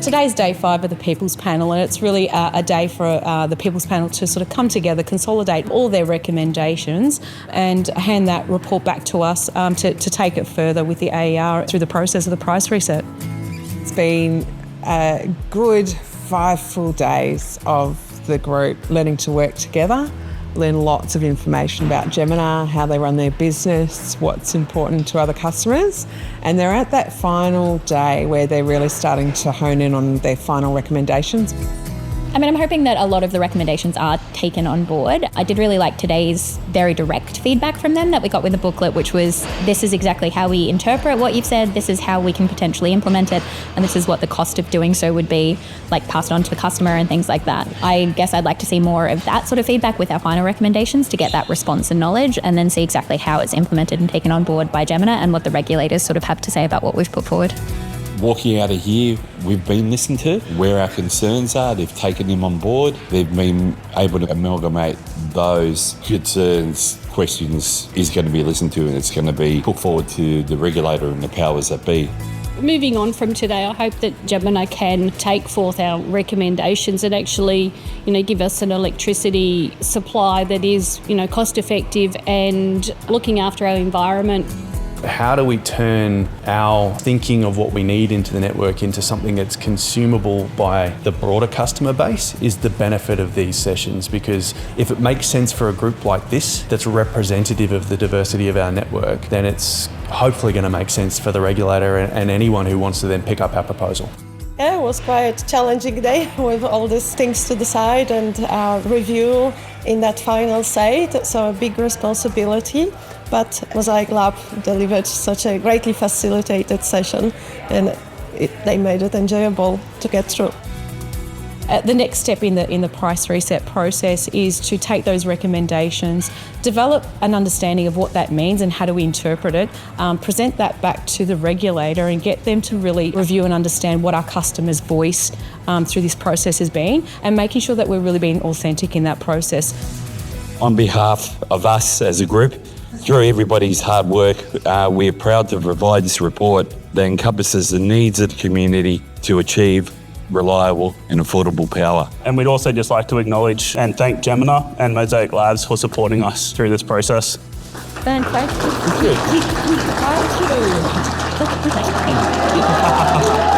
Today's day 5 of the People's Panel, and it's really a day for the People's Panel to sort of come together, consolidate all their recommendations and hand that report back to us to take it further with the AER through the process of the price reset. It's been a good 5 full days of the group learning to work together, learn lots of information about Jemena, how they run their business, what's important to other customers. And they're at that final day where they're really starting to hone in on their final recommendations. I mean, I'm hoping that a lot of the recommendations are taken on board. I did really like today's very direct feedback from them that we got with the booklet, which was, this is exactly how we interpret what you've said, this is how we can potentially implement it, and this is what the cost of doing so would be, like passed on to the customer and things like that. I guess I'd like to see more of that sort of feedback with our final recommendations to get that response and knowledge, and then see exactly how it's implemented and taken on board by Jemena and what the regulators sort of have to say about what we've put forward. Walking out of here, we've been listened to, where our concerns are, they've taken them on board, they've been able to amalgamate those concerns, questions is going to be listened to, and it's going to be put forward to the regulator and the powers that be. Moving on from today, I hope that Jemena can take forth our recommendations and actually, give us an electricity supply that is, cost effective and looking after our environment. How do we turn our thinking of what we need into the network into something that's consumable by the broader customer base is the benefit of these sessions, because if it makes sense for a group like this that's representative of the diversity of our network, then it's hopefully going to make sense for the regulator and anyone who wants to then pick up our proposal. Yeah, it was quite a challenging day with all these things to decide and review in that final say, so a big responsibility. But Mosaic Lab delivered such a greatly facilitated session, and they made it enjoyable to get through. The next step in the price reset process is to take those recommendations, develop an understanding of what that means and how do we interpret it, present that back to the regulator and get them to really review and understand what our customers' voice through this process has been, and making sure that we're really being authentic in that process. On behalf of us as a group, through everybody's hard work, we're proud to provide this report that encompasses the needs of the community to achieve reliable and affordable power. And we'd also just like to acknowledge and thank Jemena and Mosaic Labs for supporting us through this process. Fantastic. Thank you.